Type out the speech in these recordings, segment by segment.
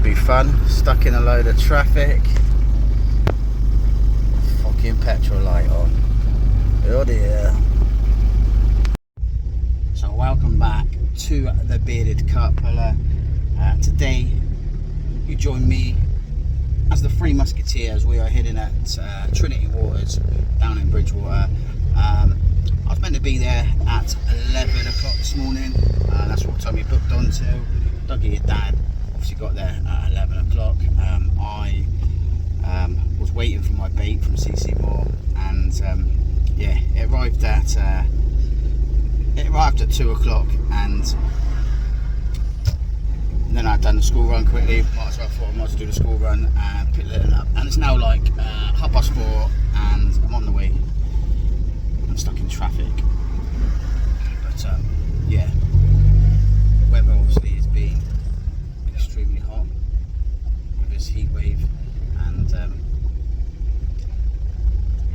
Should be fun. Stuck in a load of traffic. Fucking petrol light on. Oh dear. So welcome back to the Bearded Carp Puller. Today you join me as the Three Musketeers. We are heading at Trinity Waters down in Bridgewater. I was meant to be there at 11 o'clock this morning. That's what time we booked onto. Dougie, your dad, obviously got there at 11 o'clock. I was waiting for my bait from CC Moore, and yeah, it arrived at 2 o'clock, and then I'd done the school run quickly. Might as well do the school run and pick it up. And it's now like 4:30, and I'm on the way. I'm stuck in traffic, but yeah, weather obviously has been extremely hot with this heat wave, and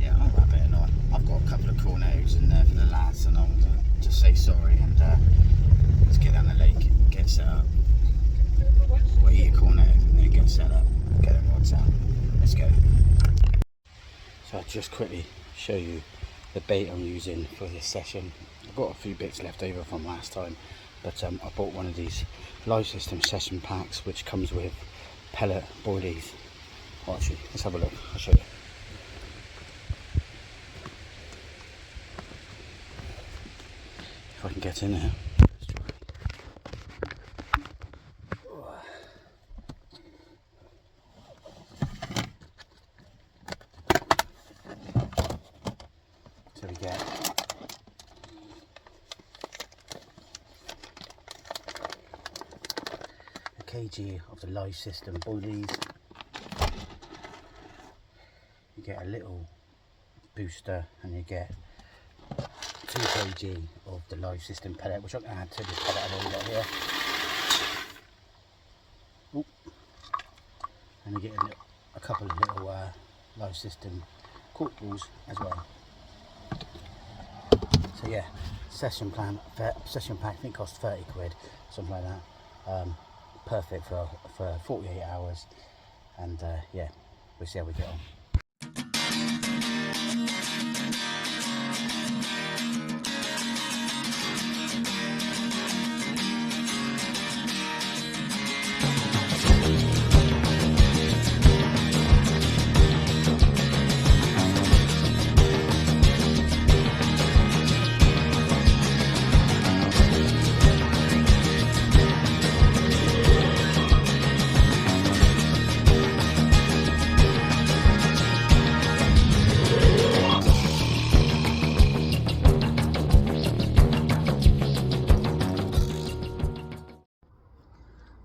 yeah, I'll wrap it on. I've got a couple of corn eggs in there for the lads, and I want to say sorry, and let's get down the lake and get set up. We'll eat a corn egg and then get set up, get them rods out. Let's go. So I'll just quickly show you the bait I'm using for this session. I've got a few bits left over from last time, but I bought one of these live system session packs which comes with pellet boilies. Well, actually, let's have a look. I'll show you. If I can get in there. So we get a kg of the live system boilies. You get a little booster, and you get 2 kg of the live system pellet, which I can add to the pellet I've already got here. Ooh. And you get a couple of little live system cork balls as well. So yeah, session pack I think cost 30 quid, something like that. Perfect for 48 hours, and yeah, we'll see how we get on.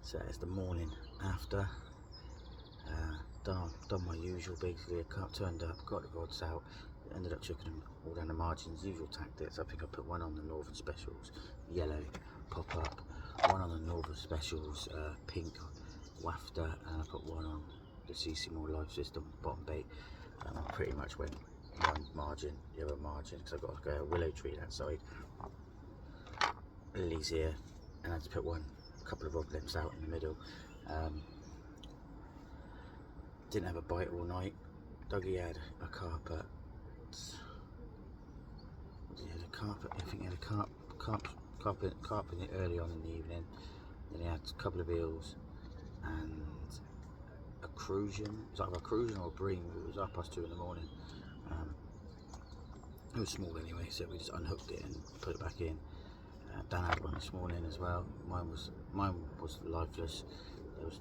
So it's the morning after, done my usual, basically. A carp turned up, got the rods out, ended up chucking them all down the margins, usual tactics. I think I put one on the Northern Specials, yellow, pop up, one on the Northern Specials, pink, wafter, and I put one on the CC Moore live system, bottom bait, and I pretty much went one margin, the other margin, because I've got like a willow tree that side, lilies here, and I just put a couple of rod limbs out in the middle. Didn't have a bite all night. Dougie had a carp at, I think he had a carp in it early on in the evening. Then he had a couple of eels and a crucian. It was either a crucian or a bream. It was 2:30 in the morning. It was small anyway, so we just unhooked it and put it back in. Dan had one this morning as well. Mine was lifeless. There was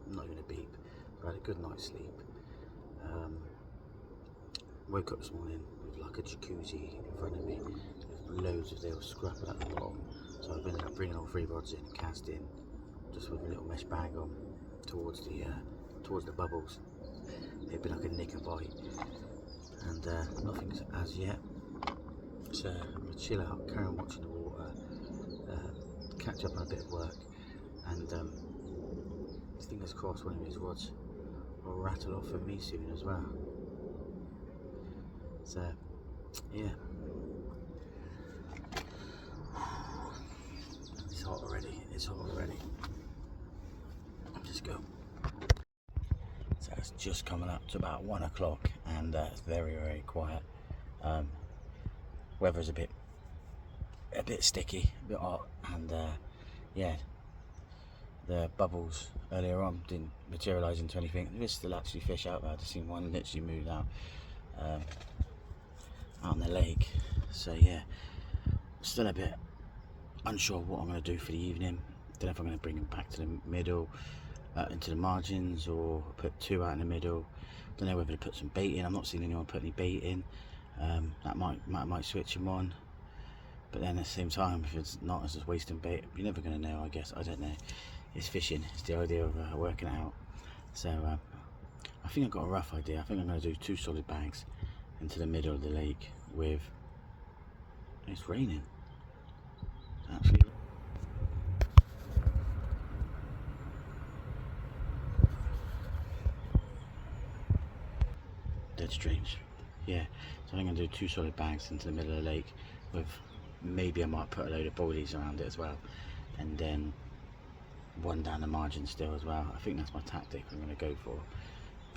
not even a beep. I had a good night's sleep. Woke up this morning with like a jacuzzi in front of me. There's loads of little scrap at the bottom. So I've ended up bringing all 3 rods in, cast in, just with a little mesh bag on towards the bubbles. It'd been like a nick and bite, and nothing's as yet. So I'm gonna chill out, carry on watching the water, catch up on a bit of work, and fingers crossed one of these rods will rattle off for me soon as well. So yeah, it's hot already. Just go. So it's just coming up to about 1 o'clock, and it's very, very quiet. Weather's a bit sticky, a bit hot, and yeah, the bubbles earlier on didn't materialise into anything. There's still actually fish out there. I've seen one literally move out on the lake. So yeah, still a bit unsure what I'm going to do for the evening. Don't know if I'm going to bring them back to the middle, into the margins, or put 2 out in the middle. Don't know whether to put some bait in. I'm not seeing anyone put any bait in. That might switch them on. But then at the same time, if it's not, it's just wasting bait. You're never going to know, I guess. I don't know. It's fishing. It's the idea of working it out. So I think I've got a rough idea. I think I'm going to do 2 solid bags into the middle of the lake with... It's raining. Actually. Dead strange. Yeah. So I'm going to do 2 solid bags into the middle of the lake with... Maybe I might put a load of boilies around it as well, and then 1 down the margin still as well. I think that's my tactic I'm going to go for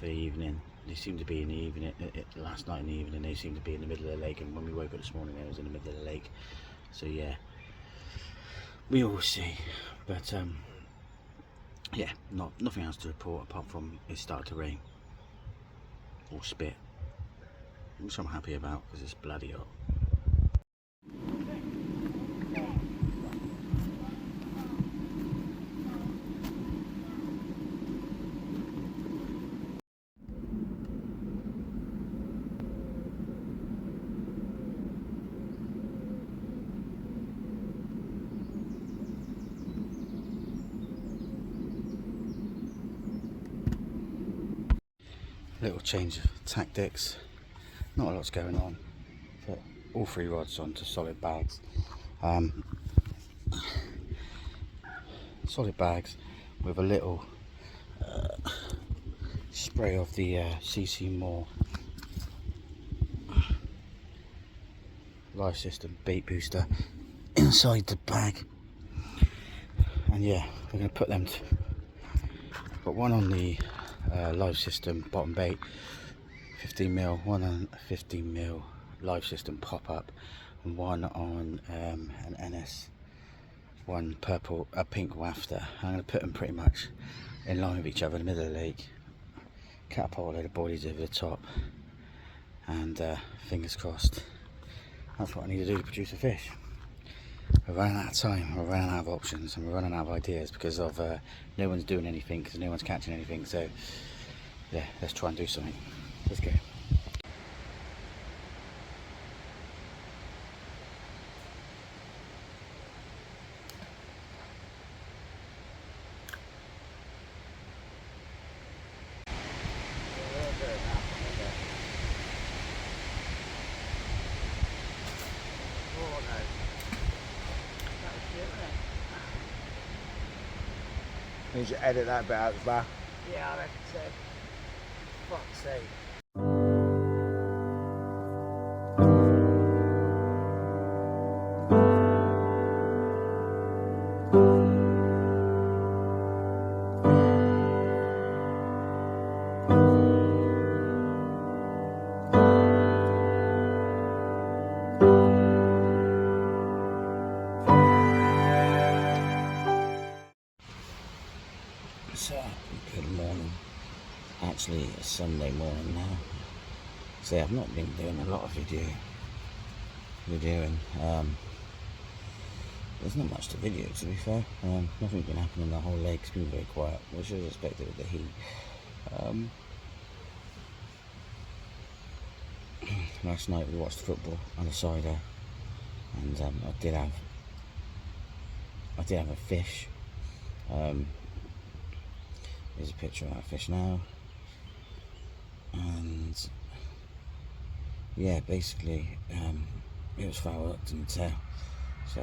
the evening. They seem to be in the evening. Last night in the evening they seemed to be in the middle of the lake, and when we woke up this morning it was in the middle of the lake. So yeah, we will see. But yeah, nothing else to report apart from it started to rain or spit, which I'm happy about because it's bloody hot. Little change of tactics, not a lot's going on. Put all 3 rods onto solid bags. Solid bags with a little spray of the CC More live system bait booster inside the bag. And yeah, we're going to put them put one on the live system bottom bait 15mm, one on a 15mm live system pop up, and one on an NS, one purple, a pink wafter. I'm going to put them pretty much in line with each other in the middle of the lake, catapult a load of boilies over the top, and fingers crossed that's what I need to do to produce a fish. We're running out of time, we're running out of options, and we're running out of ideas because of no one's doing anything, because no one's catching anything. So yeah, let's try and do something. Let's go. Need to edit that bit out the back. Yeah, I reckon so. Fuck's sake. So, good morning. Actually, it's Sunday morning now. So I've not been doing a lot of videoing. There's not much to video, to be fair. Nothing's been happening. The whole lake's been very quiet, which I was expected with the heat. Last night we watched football on a cider, and I did have a fish. Here's a picture of our fish now, and yeah, basically it was foul hooked in the tail. So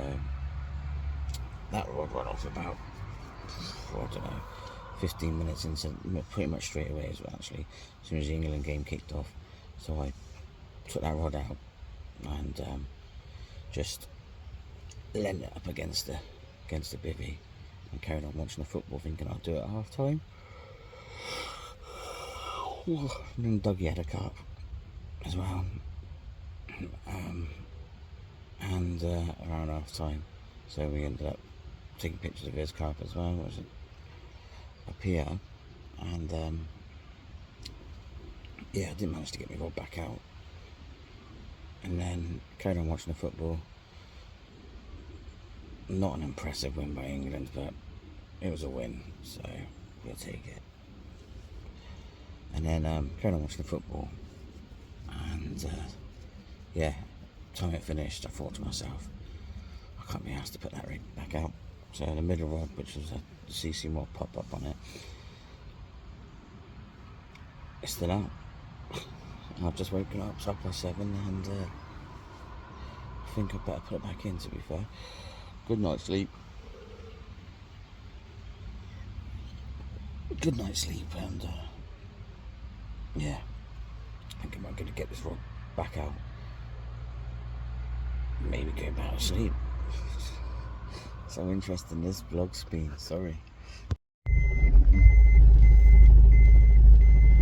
that rod went off about, I don't know, 15 minutes into, pretty much straight away as well, actually, as soon as the England game kicked off. So I took that rod out and just leant it up against the bivvy, and carried on watching the football, thinking I'd do it at half time. And then Dougie had a carp as well, and around half time, so we ended up taking pictures of his carp as well, which was a PR, and yeah, I didn't manage to get my rod back out, and then carried on watching the football. Not an impressive win by England, but it was a win, so we'll take it. And then carried on watching the football, and yeah, time it finished, I thought to myself, I can't be asked to put that rig back out. So the middle rod, which was a CC mod pop up on it, it's still out. I've just woken up, it's 7:30, and I think I'd better put it back in, to be fair. Good night's sleep. Good night's sleep, and yeah, I think I'm going to get this rod back out. Maybe go back to sleep. So interesting this vlog's been, sorry.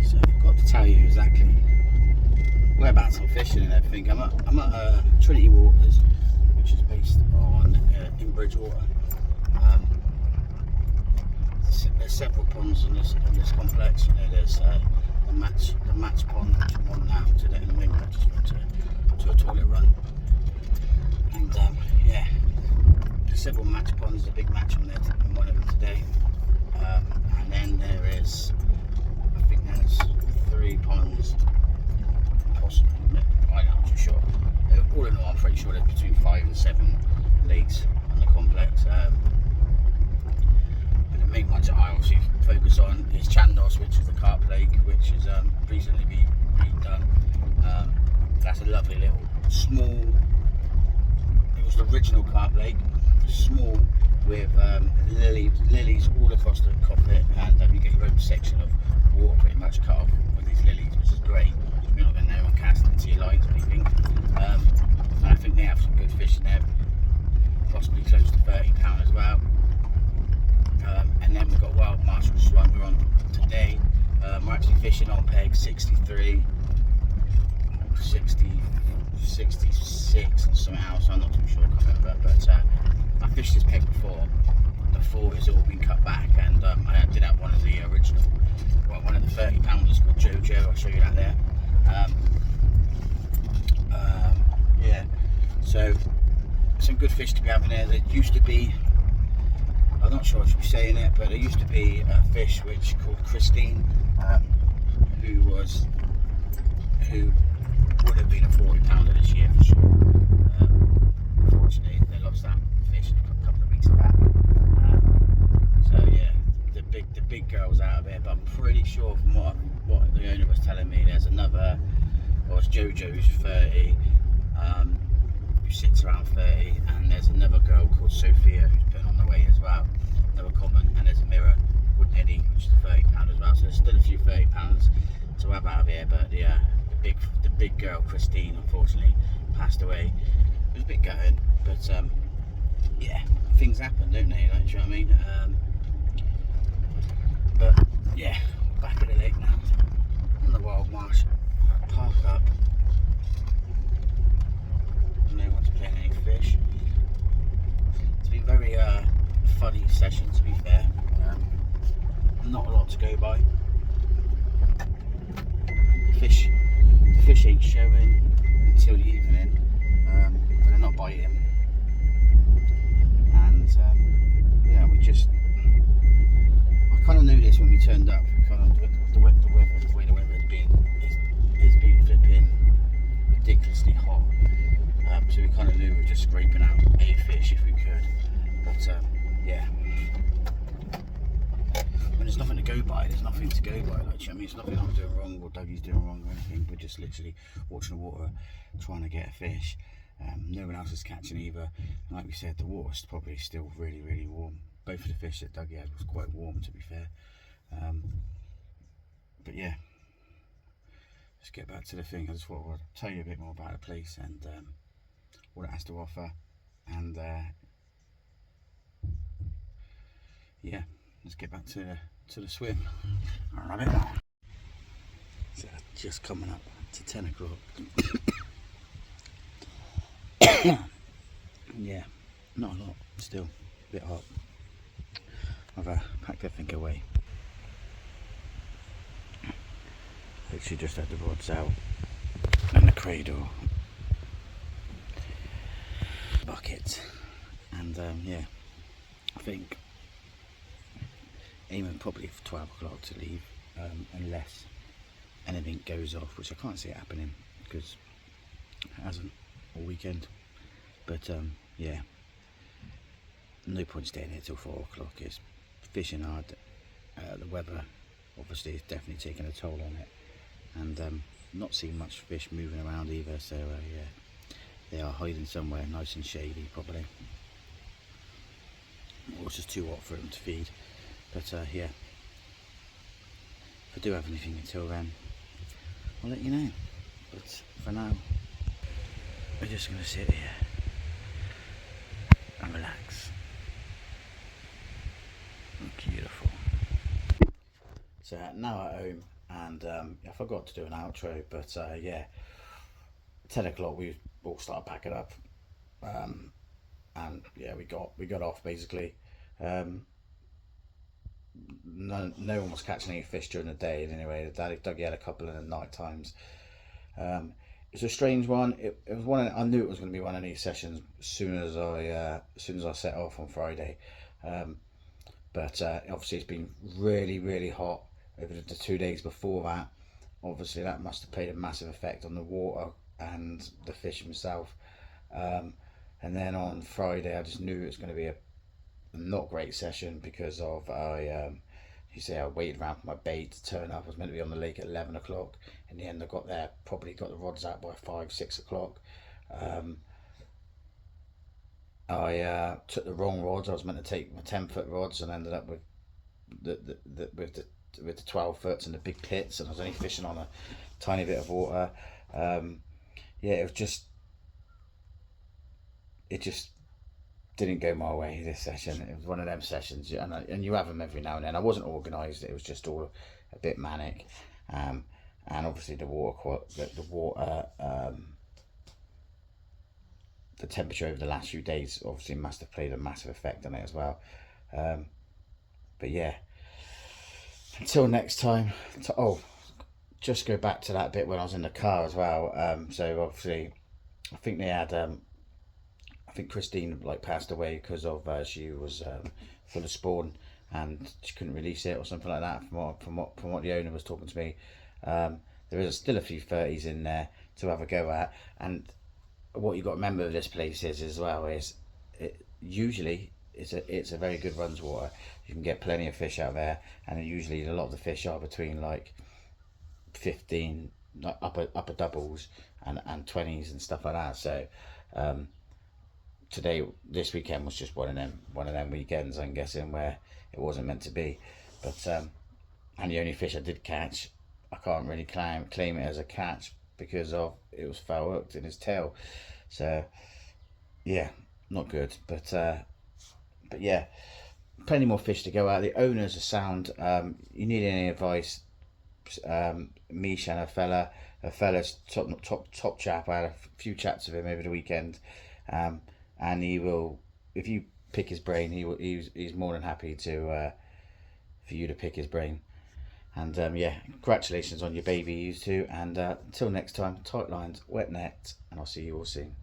So I forgot to tell you exactly whereabouts I'm fishing and everything. I'm at Trinity Waters, which is based on in Bridgewater. There's several ponds on this complex. You know, there's the match pond, which I'm on now today in the wind. I just went to a toilet run, and yeah, there's several match ponds. There's a big match on there, on one of them today, and then there is, I think there's 3 ponds, possibly. I'm not too sure. All in all, I'm pretty sure there's between 5 and 7 lakes on the complex. But the main ones that I obviously focus on is Chandos, which is the Carp lake, which has recently been redone. That's a lovely little small. It was the original Carp lake, small, with lilies all across the top of it, and you get your own section of water pretty much cut off with these lilies, which is great. You're not going to know on casting into your lines or anything. And I think they have some good fish in there, possibly close to £30 as well. And then we've got Wildmarsh, which is one we're on today. We're actually fishing on peg 63, 60, 66 and something else, I'm not too sure, I can't remember, but I fished this peg before. The 4 has all been cut back, and I did have one of the original, well, one of the 30 pounders called Jojo. I'll show you that there. Yeah, so some good fish to be having there. There used to be, I'm not sure I should be saying it, but there used to be a fish which called Christine, who would have been a 40 pounder this year for sure. Unfortunately, they lost that fish a couple of weeks back. So yeah, the big girl's out of it, but I'm pretty sure from what the owner was telling me, there's another, well, it's Jojo who's 30, who sits around 30, and there's another girl called Sophia who's putting on the weight as well, another common, and there's a mirror called Eddie, which is a 30 pounder as well. So there's still a few 30 pounds to have out of here, but yeah, the big girl Christine unfortunately passed away. It was a bit gutting, but yeah, things happen, don't they? Like, do you know what I mean? But yeah, back at the lake now, on the Wildmarsh, park up. No one's playing any fish. It's been very funny session, to be fair. Not a lot to go by. The fish ain't showing until the evening, but they're not biting. And yeah, I kind of knew this when we turned up. Kind of the way the weather has been, it's been flipping ridiculously hot. So we kind of knew we were just scraping out a fish if we could. But yeah, when there's nothing to go by, there's nothing to go by. Like, you know, I mean, it's nothing I'm doing wrong or Dougie's doing wrong or anything. We're just literally watching the water, trying to get a fish. No one else is catching either. And like we said, the water's probably still really, really warm. Both of the fish that Dougie had was quite warm, to be fair. But yeah, let's get back to the thing. I just thought I'd tell you a bit more about the place and what it has to offer. And yeah, let's get back to the swim. R.I.P. So just coming up to 10 o'clock. Yeah, not a lot, still a bit hot. I've packed everything away. Literally just had the rods out and the cradle, bucket, and yeah, I think aiming probably for 12 o'clock to leave, unless anything goes off, which I can't see it happening because it hasn't all weekend. But yeah, no point staying here till 4 o'clock. It's fishing hard. The weather obviously is definitely taking a toll on it, and not seeing much fish moving around either. So yeah, they are hiding somewhere nice and shady probably, or it's just too hot for them to feed. But yeah, if I do have anything until then, I'll let you know. But for now, we're just going to sit here and relax. Beautiful. So now at home, and I forgot to do an outro, but yeah, 10 o'clock we all started packing up, and yeah, we got off basically. No one was catching any fish during the day anyway. Dougie had a couple in the night times. It's a strange one. It was one I knew it was going to be one of these sessions as soon as I set off on Friday. But obviously it's been really hot over the 2 days before that. Obviously that must have played a massive effect on the water and the fish himself. And then on Friday I just knew it was going to be a not great session because of I waited around for my bait to turn up. I was meant to be on the lake at 11 o'clock. In the end I got there, probably got the rods out by 5-6 o'clock. I took the wrong rods. I was meant to take my 10-foot rods and ended up with the 12 foots and the big pits, and I was only fishing on a tiny bit of water. Yeah, it just didn't go my way this session. It was one of them sessions, and you have them every now and then. I wasn't organised. It was just all a bit manic, and obviously the temperature over the last few days obviously must have played a massive effect on it as well. But yeah, until next time. Just go back to that bit when I was in the car as well. So obviously, I think they had. I think Christine passed away because of she was full of spawn and she couldn't release it or something like that. From what the owner was talking to me, there is still a few 30s in there to have a go at. And what you got to remember of this place is as well is usually it's a very good runs water. You can get plenty of fish out there, and usually a lot of the fish are between 15 upper doubles and 20s and stuff like that. So this weekend was just one of them weekends, I'm guessing, where it wasn't meant to be. But and the only fish I did catch, I can't really claim it as a catch because of it was foul hooked in his tail. So yeah, not good. But yeah, plenty more fish to go out. The owners are sound. You need any advice? Mish and a fella's top chap. I had a few chats with him over the weekend, and he will, if you pick his brain, he's more than happy to for you to pick his brain. And yeah, congratulations on your baby, you two. And until next time, tight lines, wet net, and I'll see you all soon.